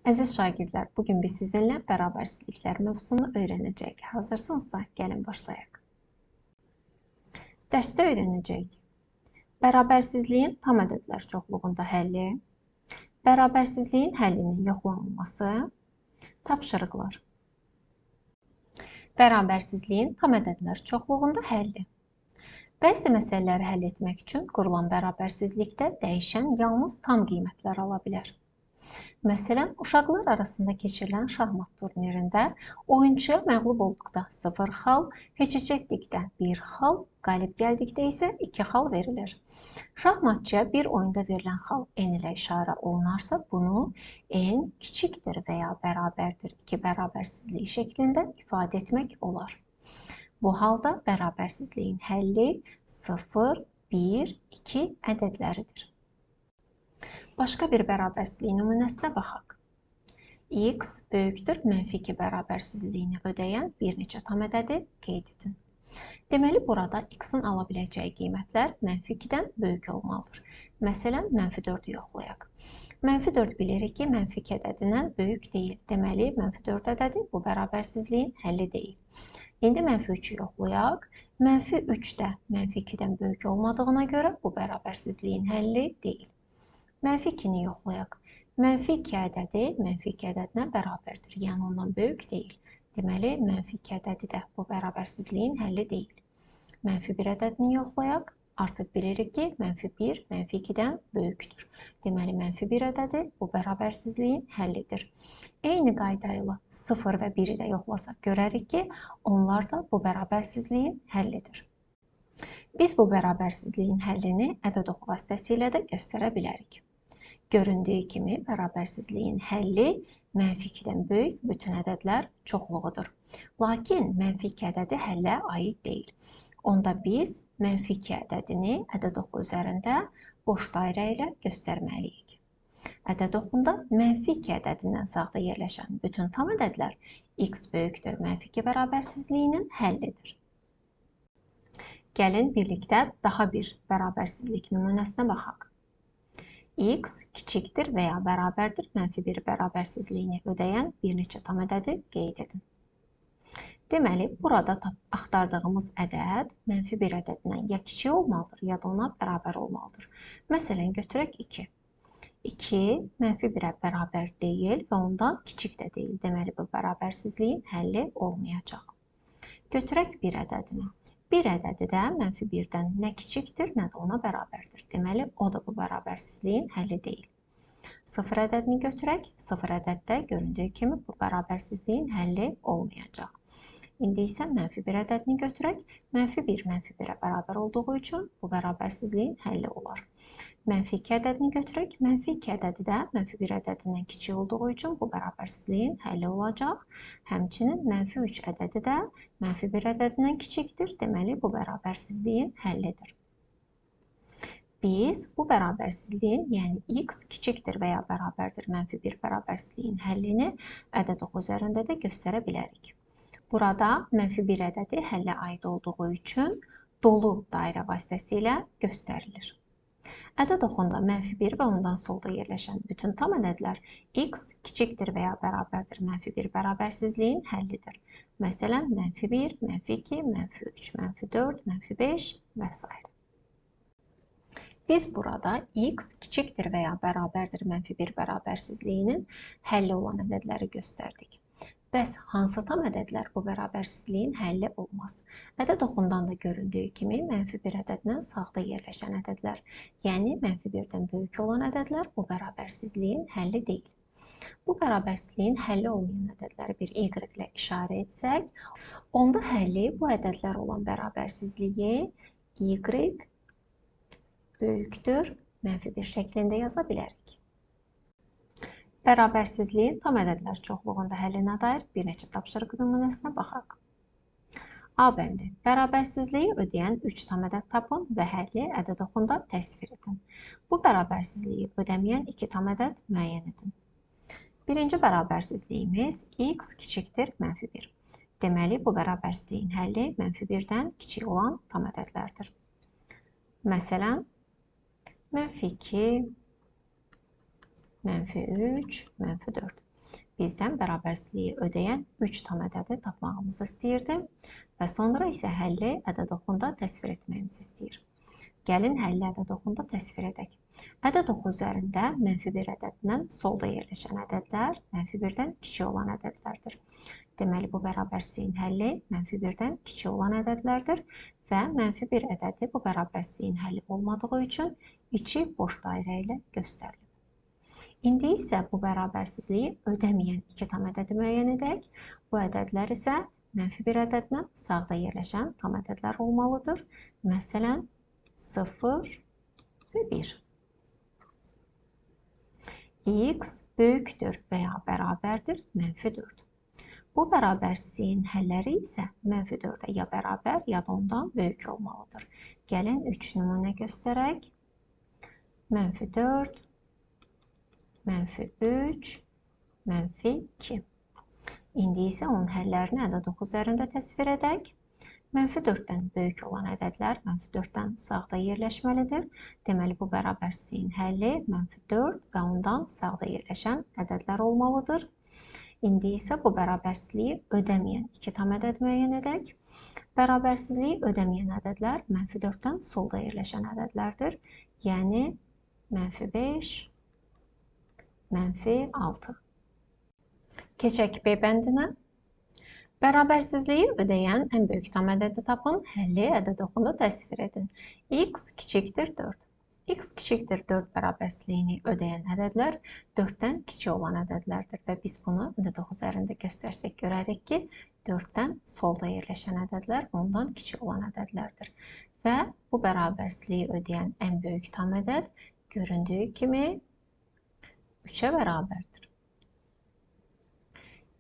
Əziz şagirdlər, bugün biz sizinlə bərabərsizliklər mövzusunu öyrənəcəyik. Hazırsınızsa, gəlin başlayaq. Dərsdə öyrənəcəyik. Bərabərsizliyin tam ədədlər çoxluğunda həlli, bərabərsizliyin həllinin yoxlanılması, tapşırıqlar. Bərabərsizliyin tam ədədlər çoxluğunda həlli. Bəzi məsələləri həll etmək üçün qurulan bərabərsizlikdə dəyişən yalnız tam qiymətlər ala bilər. Məsələn, uşaqlar arasında keçirilən şahmat turnirində oyunçuya məğlub olduqda 0 xal, heç etdikdə 1 xal, qalib gəldikdə isə 2 xal verilir. Şahmatçıya bir oyunda verilən xal n ilə işarə olunarsa, bunu n kiçikdir və ya bərabərdir 2 bərabərsizliyi şəklində ifadə etmək olar. Bu halda bərabərsizliyin həlli 0, 1, 2 ədədləridir. Başqa bir bərabərsizlik nümunəsinə baxaq. X böyükdür -2 bərabərsizliyini ödəyən bir neçə tam ədədi qeyd edin. Deməli, burada x-in ala biləcəyi qiymətlər -2-dən böyük olmalıdır. Məsələn, -4-ü yoxlayaq. -4 bilirik ki, -2 ədədindən böyük deyil. Deməli, -4 ədədi bu bərabərsizliyin həlli deyil. İndi -3-ü yoxlayaq. -3 də -2-dən böyük olmadığına görə bu bərabərsizliyin həlli deyil. -2-ni yoxlayaq. -2 ədədi -2 ədədinə bərabərdir, yəni ondan böyük deyil. Deməli, -2 ədədi də bu bərabərsizliyin həlli deyil. -1 ədədini yoxlayaq. Artıq bilirik ki, -1 -2-dən böyükdür. Deməli, -1 ədədi bu bərabərsizliyin həllidir. Eyni qayda ilə 0 və 1-i də yoxlasaq görərik ki, onlar da bu bərabərsizliyin həllidir. Biz bu bərabərsizliyin həllini ədəd oxu vasitəsilə də göstərə bilərik. Göründüyü kimi, bərabərsizliyin həlli -2-dən böyük bütün ədədlər çoxluğudur. Lakin -2 ədədi həllə aid deyil. Onda biz -2 ədədini ədəd oxu üzərində boş dairə ilə göstərməliyik. Ədəd oxunda -2 ədədindən sağda yerləşən bütün tam ədədlər x böyükdür -2 bərabərsizliyinin həllidir. Gəlin birlikdə daha bir bərabərsizlik nümunəsinə baxaq. X kiçikdir və ya bərabərdir -1 bərabərsizliyini ödəyən bir neçə tam ədədi qeyd edin. Deməli, burada axtardığımız ədəd -1 ədədindən ya kiçik olmalıdır, ya da ona bərabər olmalıdır. Məsələn, götürək 2. 2 -1-ə bərabər deyil və ondan kiçik də deyil. Deməli, bu bərabərsizliyin həlli olmayacaq. Götürək 1 ədədini. 1 ədədi də -1-dən nə kiçikdir, nə də ona bərabərdir. Deməli, o da bu bərabərsizliyin həlli deyil. 0 ədədini götürək. 0 ədəddə göründüyü kimi bu bərabərsizliyin həlli olmayacaq. İndi isə -1 ədədini götürək. -1 -1-ə bərabər olduğu üçün bu bərabərsizliyin həlli olar. -2 ədədini götürək. -2 ədədi də -1 ədədindən kiçik olduğu üçün bu bərabərsizliyin həlli olacaq. Həmçinin -3 ədədi də -1 ədədindən kiçikdir. Deməli, bu bərabərsizliyin həllidir. Biz bu bərabərsizliyin, yəni x kiçikdir və ya bərabərdir -1 bərabərsizliyin həllini ədəd oxu üzərində də göstərə bilərik. Burada -1 ədədi həllə aid olduğu üçün dolu dairə vasitəsilə göstərilir. Ədəd oxunda -1 və ondan solda yerləşən bütün tam ədədlər x kiçikdir və ya bərabərdir -1 bərabərsizliyin həllidir. Məsələn, -1, -2, -3, -4, -5 və s. Biz burada x kiçikdir və ya bərabərdir -1 bərabərsizliyinin həlli olan ədədləri göstərdik. Bəs hansı tam ədədlər bu bərabərsizliyin həlli olmaz? Ədəd oxundan da göründüyü kimi -1 ədədindən sağda yerləşən ədədlər, yəni -1-dən böyük olan ədədlər bu bərabərsizliyin həlli deyil. Bu bərabərsizliyin həlli olmayan ədədləri bir y ilə işarə etsək, onda həlli bu ədədlər olan bərabərsizliyi y böyükdür -1 şəklində yaza bilərik. Bərabərsizliyin tam ədədlər çoxluğunda həllinə dair bir neçə tapşırıq nümunəsinə baxaq. A bəndi. Bərabərsizliyi ödəyən 3 tam ədəd tapın və həlli ədəd oxunda təsvir edin. Bu bərabərsizliyi ödəməyən 2 tam ədəd müəyyən edin. Birinci bərabərsizliyimiz x kiçikdir -1. Deməli, bu bərabərsizliyin həlli -1-dən kiçik olan tam ədədlərdir. Məsələn, -2, -3, -4. bizdən bərabərsizliyi ödəyən 3 tam ədədi tapmağımızı istəyirdi və sonra isə həlli ədəd oxunda təsvir etməyimizi istəyir. Gəlin həlli ədəd oxunda təsvir edək. Ədəd oxu üzərində -1 ədədindən solda yerləşən ədədlər -1-dən kiçik olan ədədlərdir. Deməli, bu bərabərsizliyin həlli -1-dən kiçik olan ədədlərdir və -1 ədədi bu bərabərsizliyin həlli olmadığı üçün içi boş dairə ilə göstərilir. İndi isə bu bərabərsizliyi ödəməyən 2 tam ədədi müəyyən edək. Bu ədədlər isə -1 ədədindən sağda yerləşən tam ədədlər olmalıdır. Məsələn, 0 və 1. X böyükdür və ya bərabərdir -4. Bu bərabərsizliyin həlləri isə -4-ə ya bərabər, ya da ondan böyük olmalıdır. Gəlin 3 nümunə göstərək. -4, -3, -2. İndi isə onun həllərini ədəd oxu üzərində təsvir edək. -4-dən böyük olan ədədlər -4-dən sağda yerləşməlidir. Deməli, bu bərabərsizliyin həlli -4 və ondan sağda yerləşən ədədlər olmalıdır. İndi isə bu bərabərsizliyi ödəməyən 2 tam ədəd müəyyən edək. Bərabərsizliyi ödəməyən ədədlər -4-dən solda yerləşən ədədlərdir. Yəni, -5, -6. Keçək B bəndinə. Bərabərsizliyi ödəyən ən böyük tam ədədi tapın, həlli ədəd oxunda təsvir edin. X kiçikdir 4. X kiçikdir 4 bərabərsizliyini ödəyən ədədlər 4-dən kiçik olan ədədlərdir və biz bunu ədəd oxu üzərində göstərsək görərik ki, 4-dən solda yerləşən ədədlər ondan kiçik olan ədədlərdir. Və bu bərabərsizliyi ödəyən ən böyük tam ədəd göründüyü kimi 3-ə bərabərdir.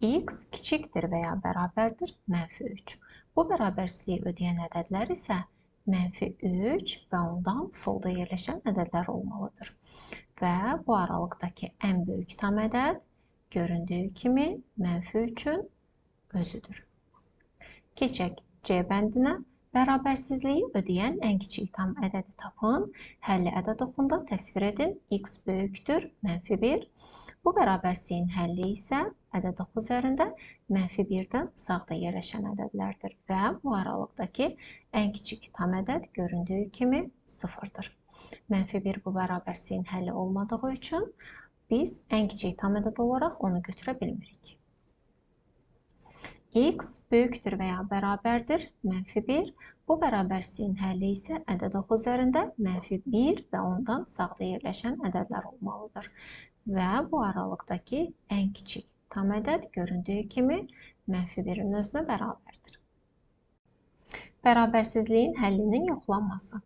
X kiçikdir və ya bərabərdir -3. Bu bərabərsizliyi ödəyən ədədlər isə -3 və ondan solda yerləşən ədədlər olmalıdır. Və bu aralıqdakı ən böyük tam ədəd göründüyü kimi -3-ün özüdür. Keçək C bəndinə. Bərabərsizliyi ödəyən ən kiçik tam ədədi tapın, həlli ədəd oxunda təsvir edin. X böyükdür -1. Bu bərabərsizliyin həlli isə ədəd oxu üzərində -1-dən sağda yerləşən ədədlərdir və bu aralıqdakı ən kiçik tam ədəd göründüyü kimi 0-dır. -1 bu bərabərsizliyin həlli olmadığı üçün biz ən kiçik tam ədəd olaraq onu götürə bilmirik. X böyükdür və ya bərabərdir -1. Bu bərabərsizliyin həlli isə ədəd oxu üzərində -1 və ondan sağda yerləşən ədədlər olmalıdır. Və bu aralıqdakı ən kiçik tam ədəd göründüyü kimi -1-in özünə bərabərdir. Bərabərsizliyin həllinin yoxlanması.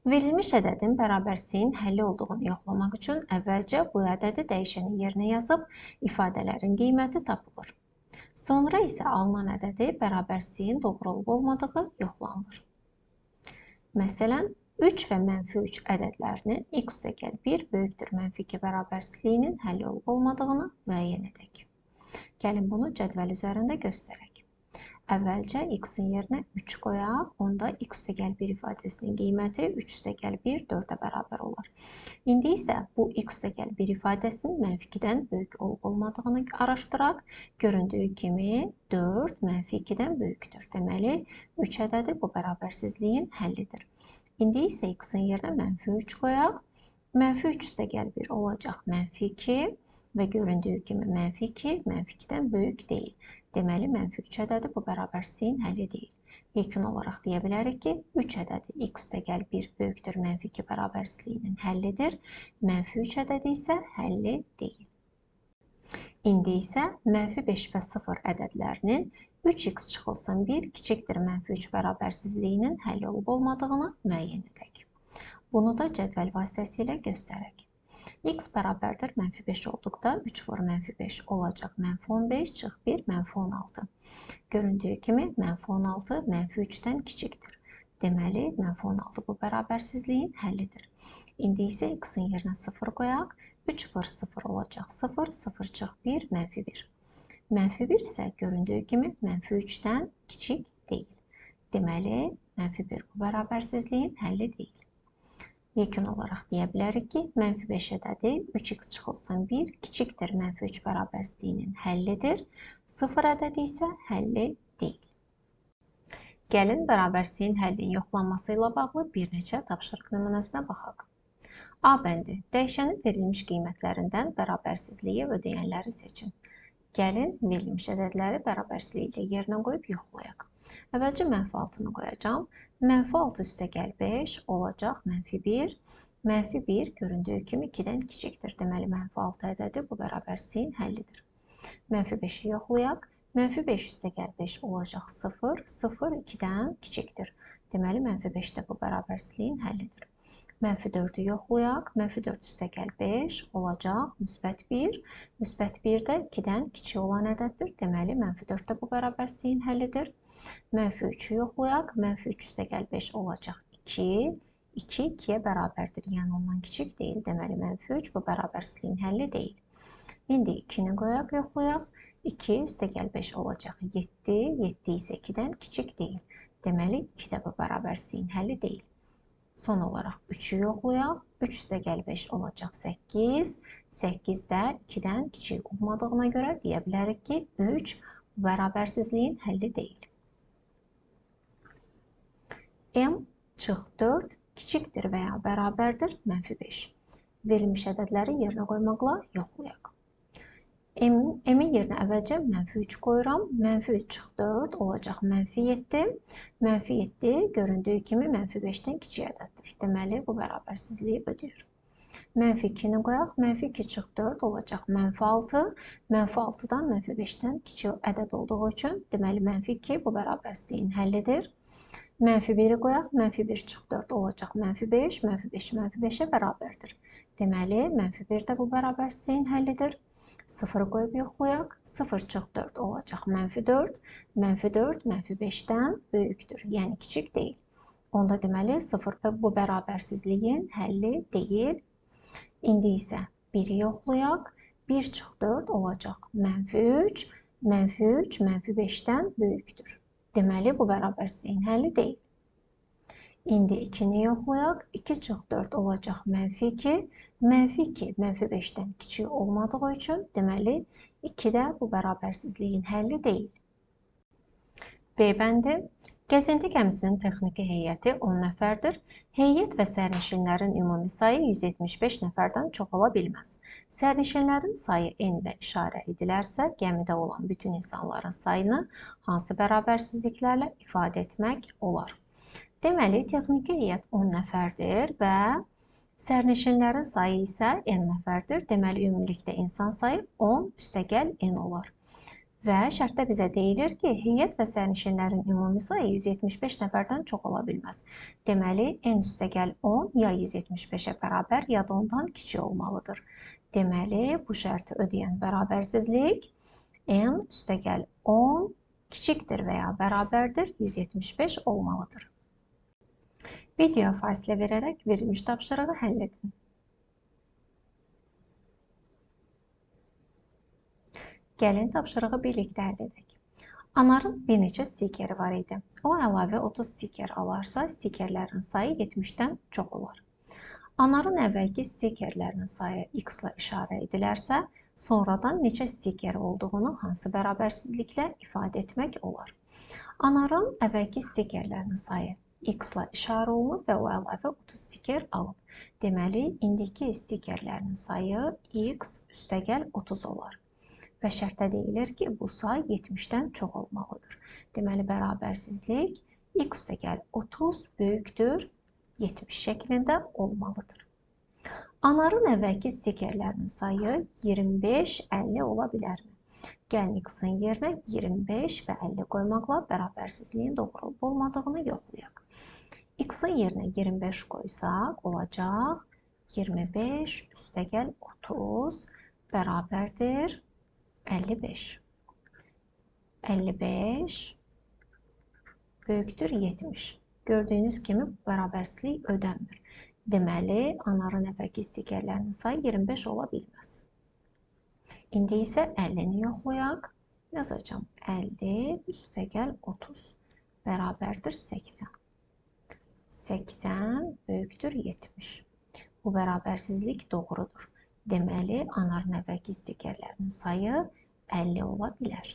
Verilmiş ədədin bərabərsizliyin həlli olduğunu yoxlamaq üçün əvvəlcə bu ədədi dəyişənin yerinə yazıb ifadələrin qiyməti tapılır. Sonra isə alınan ədədi bərabərsizliyin doğru olub-olmadığı yoxlanılır. Məsələn, 3 və -3 ədədlərinin x+1 böyükdür -2 bərabərsizliyinin həlli olub-olmadığını müəyyən edək. Gəlin bunu cədvəl üzərində göstərək. Əvvəlcə x-in yerinə 3 qoyaq, onda x+1 ifadəsinin qiyməti 3+1 4-ə bərabər olar. İndi isə bu x+1 ifadəsinin -2-dən böyük olub-olmadığını araşdıraq. Göründüyü kimi 4 -2-dən böyükdür. Deməli, 3 ədədi bu bərabərsizliyin həllidir. İndi isə x-in yerinə -3 qoyaq. -3+1 olacaq -2 və göründüyü kimi -2, -2-dən böyük deyil. Deməli, -3 ədədi bu bərabərsizliyin həlli deyil. Yekun olaraq deyə bilərik ki, 3 ədədi x+1 böyükdür -2 bərabərsizliyinin həllidir. -3 ədədi isə həlli deyil. İndi isə -5 və 0 ədədlərinin 3x çıxılsın 1 kiçikdir -3 bərabərsizliyinin həlli olub-olmadığını müəyyən edək. Bunu da cədvəl vasitəsilə göstərək. X bərabərdir -5 olduqda 3 vur -5 olacaq -15 çıx 1 -16. Göründüyü kimi -16 -3-dən kiçikdir. Deməli, -16 bu bərabərsizliyin həllidir. İndi isə x-in yerinə 0 qoyaq. 3 vur 0 olacaq 0, 0 çıx 1 -1. -1 isə göründüyü kimi -3-dən kiçik deyil. Deməli, -1 bu bərabərsizliyin həlli deyil. Yekun olaraq deyə bilərik ki, -5 ədədi 3x çıxılsın 1 kiçikdir -3 bərabərsizliyinin həllidir. 0 ədədi isə həlli deyil. Gəlin bərabərsizliyin həllinin yoxlanması ilə bağlı bir neçə tapşırıq nümunəsinə baxaq. A bəndi. Dəyişənin verilmiş qiymətlərindən bərabərsizliyi ödəyənləri seçin. Gəlin verilmiş ədədləri bərabərsizliyi ilə yerinə qoyub yoxlayaq. Əvvəlcə -6-nı qoyacağam. -6 üstəgəl 5 olacaq -1. -1 göründüyü kimi 2-dən kiçikdir. Deməli, -6 ədədi bu bərabərsizliyin həllidir. -5-i yoxlayaq. -5 üstəgəl 5 olacaq 0. 0 2-dən kiçikdir. Deməli, -5 də bu bərabərsizliyin həllidir. -4-ü yoxlayaq. -4 üstəgəl 5 olacaq -1. -1 də 2-dən kiçik olan ədəddir. Deməli, -4 də bu bərabərsizliyin həllidir. -3-ü yoxlayaq. -3 üstəgəl 5 olacaq 2. 2 2-yə bərabərdir. Yəni ondan kiçik deyil. Deməli, -3 bu bərabərsizliyin həlli deyil. İndi 2-ni qoyaq, yoxlayaq. 2 üstəgəl 5 olacaq 7. 7 isə 2-dən kiçik deyil. Deməli, 2 də bu bərabərsizliyin həlli deyil. Son olaraq 3-ü yoxlayaq. 3 üstəgəl 5 olacaq 8. 8 də 2-dən kiçik olmadığına görə deyə bilərik ki, 3 bu bərabərsizliyin həlli deyil. M çıx 4 kiçikdir və ya bərabərdir -5. Verilmiş ədədləri yerinə qoymaqla yoxlayaq. M-in yerinə əvvəlcə -3 qoyuram. -3 çıx 4 olacaq -7. -7 göründüyü kimi -5-dən kiçik ədəddir. Deməli, bu bərabərsizliyi ödəyir. -2-ni qoyaq. -2 çıx 4 olacaq -6. -6-dan -5-dən kiçik ədəd olduğu üçün, deməli, -2 bu bərabərsizliyin həllidir. -1-i qoyaq. -1 çıx 4 olacaq -5. -5 -5-ə bərabərdir. Deməli, -1 də bu bərabərsizliyin həllidir. 0-ı qoyub yoxlayaq. 0 çıx 4 olacaq -4. -4 -5-dən böyükdür. Yəni kiçik deyil. Onda deməli 0 bu bərabərsizliyin həlli deyil. İndi isə 1-i yoxlayaq. 1 çıx 4 olacaq -3. -3 -5-dən böyükdür. Deməli, bu bərabərsizliyin həlli deyil. İndi 2-ni yoxlayaq. 2 çıx 4 olacaq -2. -2 -5-dən kiçik olmadığı üçün, deməli, 2 də bu bərabərsizliyin həlli deyil. B bəndi. Gəzinti gəmisinin texniki heyəti 10 nəfərdir. Heyət və sərnişinlərin ümumi sayı 175 nəfərdən çox ola bilməz. Sərnişinlərin sayı n ilə işarə edilərsə, gəmidə olan bütün insanların sayını hansı bərabərsizliklərlə ifadə etmək olar? Deməli, texniki heyət 10 nəfərdir və sərnişinlərin sayı isə n nəfərdir. Deməli, ümumilikdə insan sayı 10 üstəgəl n olar. Və şərtdə bizə deyilir ki, heyət və sərnişinlərin ümumi sayı 175 nəfərdən çox ola bilməz. Deməli, n üstəgəl 10 ya 175-ə bərabər, ya da ondan kiçik olmalıdır. Deməli, bu şərti ödəyən bərabərsizlik n üstəgəl 10 kiçikdir və ya bərabərdir 175 olmalıdır. Videoya fasilə verərək verilmiş tapşırığı həll edin. Gəlin tapşırığı birlikdə həll edək. Anarın bir neçə stikeri var idi. O əlavə 30 stiker alarsa, stikerlərin sayı 70-dən çox olar. Anarın əvvəlki stikerlərinin sayı x ilə işarə edilərsə, sonradan neçə stiker olduğunu hansı bərabərsizliklə ifadə etmək olar? Anarın əvvəlki stikerlərinin sayı x ilə işarə olunub və o əlavə 30 stiker alıb. Deməli, indiki stikerlərin sayı x üstəgəl 30 olar. Və şərtdə deyilir ki, bu say 70-dən çox olmalıdır. Deməli, bərabərsizlik x üstəgəl 30 böyükdür 70 şəklində olmalıdır. Anarın əvvəlki stikerlərinin sayı 25-50 ola bilərmi? Gəlin x-in yerinə 25 və 50 qoymaqla bərabərsizliyin doğru olub olmadığını yoxlayaq. X-in yerinə 25 qoysaq, olacaq 25 üstəgəl 30 bərabərdir 55. 55 böyükdür 70. Gördüyünüz kimi bərabərsizlik ödənmir. Deməli, anarın əvvəlki stikerlərinin sayı 25 ola bilməz. İndi isə 50-ni yoxlayaq. Yazacağım 50 üstəgəl 30 bərabərdir 80. 80 böyükdür 70. Bu bərabərsizlik doğrudur. Deməli, anarın əvvəlki stikerlərinin sayı 50 ola bilər.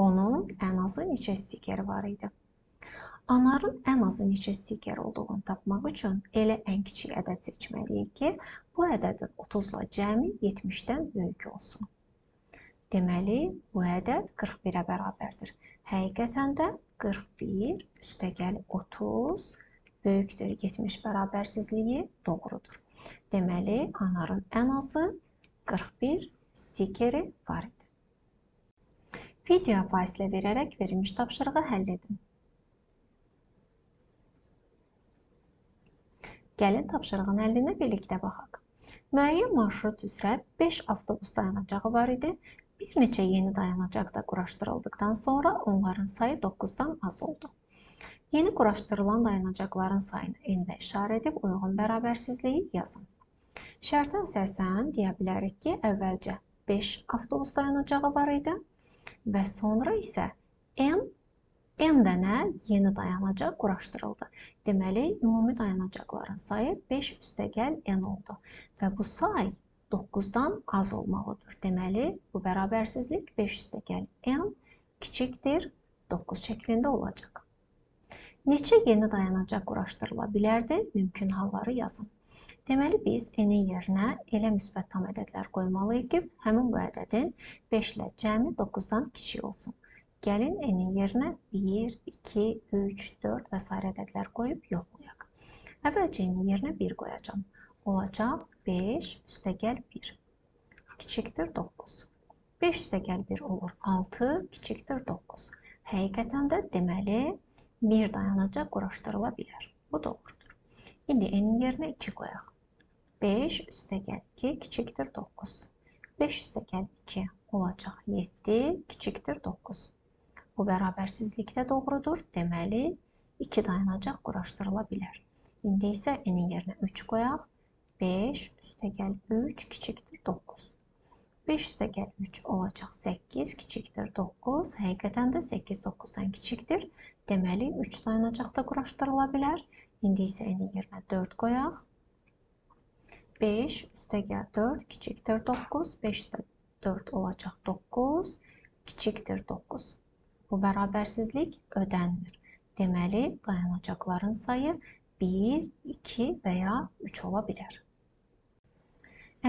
Onun ən azı neçə stikeri var idi? Anarın ən azı neçə stiker olduğunu tapmaq üçün elə ən kiçik ədəd seçməliyik ki, bu ədədin 30 ilə cəmi 70-dən böyük olsun. Deməli, bu ədəd 41-ə bərabərdir. Həqiqətən də 41 üstəgəl 30 böyükdür 70 bərabərsizliyi doğrudur. Deməli, anarın ən azı 41 stikeri var idi. Videoya fasilə verərək verilmiş tapşırığı həll edin. Gəlin tapşırığın həllinə birlikdə baxaq. Müəyyən marşrut üzrə 5 avtobus dayanacağı var idi. Bir neçə yeni dayanacaq da quraşdırıldıqdan sonra onların sayı 9-dan az oldu. Yeni quraşdırılan dayanacaqların sayını n-də işarə edib uyğun bərabərsizliyi yazın. Şərtə əsasən deyə bilərik ki, əvvəlcə 5 avtobus dayanacağı var idi və sonra isə n dənə yeni dayanacaq quraşdırıldı. Deməli, ümumi dayanacaqların sayı 5 üstəgəl n oldu və bu say 9-dan az olmalıdır. Deməli, bu bərabərsizlik 5 üstəgəl n kiçikdir 9 şəklində olacaq. Neçə yeni dayanacaq quraşdırıla bilərdi? Mümkün halları yazın. Deməli, biz n-in yerinə elə müsbət tam ədədlər qoymalıyıq ki, həmin bu ədədin 5 ilə cəmi 9-dan kiçik olsun. Gəlin n-in yerinə 1, 2, 3, 4 və s. ədədlər qoyub yoxlayaq. Əvvəlcə n-in yerinə 1 qoyacam. Olacaq 5 üstəgəl 1 kiçikdir 9. 5 üstəgəl 1 olur 6 kiçikdir 9. Həqiqətən də deməli bir dayanacaq quraşdırıla bilər. Bu doğrudur. İndi n-in yerinə 2 qoyaq. 5 üstəgəl 2 kiçikdir 9. 5 üstəgəl 2 olacaq 7 kiçikdir 9. Bu bərabərsizlikdə doğrudur. Deməli, 2 dayanacaq quraşdırıla bilər. İndi isə n-in yerinə 3 qoyaq. 5 üstəgəl 3 kiçikdir 9. 5 üstəgəl 3 olacaq 8 kiçikdir 9. Həqiqətən də 8 9-dan kiçikdir. Deməli, 3 dayanacaq da quraşdırıla bilər. İndi isə n-in yerinə 4 qoyaq. 5 üstəgəl 4 kiçikdir 9. 5 üstəgəl 4 olacaq 9 kiçikdir 9. Bu bərabərsizlik ödənmir. Deməli, dayanacaqların sayı 1, 2 və ya 3 ola bilər.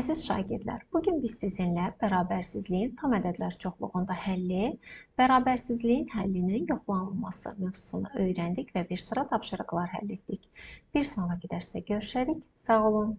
Əziz şagirdlər, bugün biz sizinlə bərabərsizliyin tam ədədlər çoxluğunda həlli, bərabərsizliyin həllinin yoxlanılması mövzusunu öyrəndik və bir sıra tapşırıqlar həll etdik. Bir sonraki dərsdə görüşərik. Sağ olun.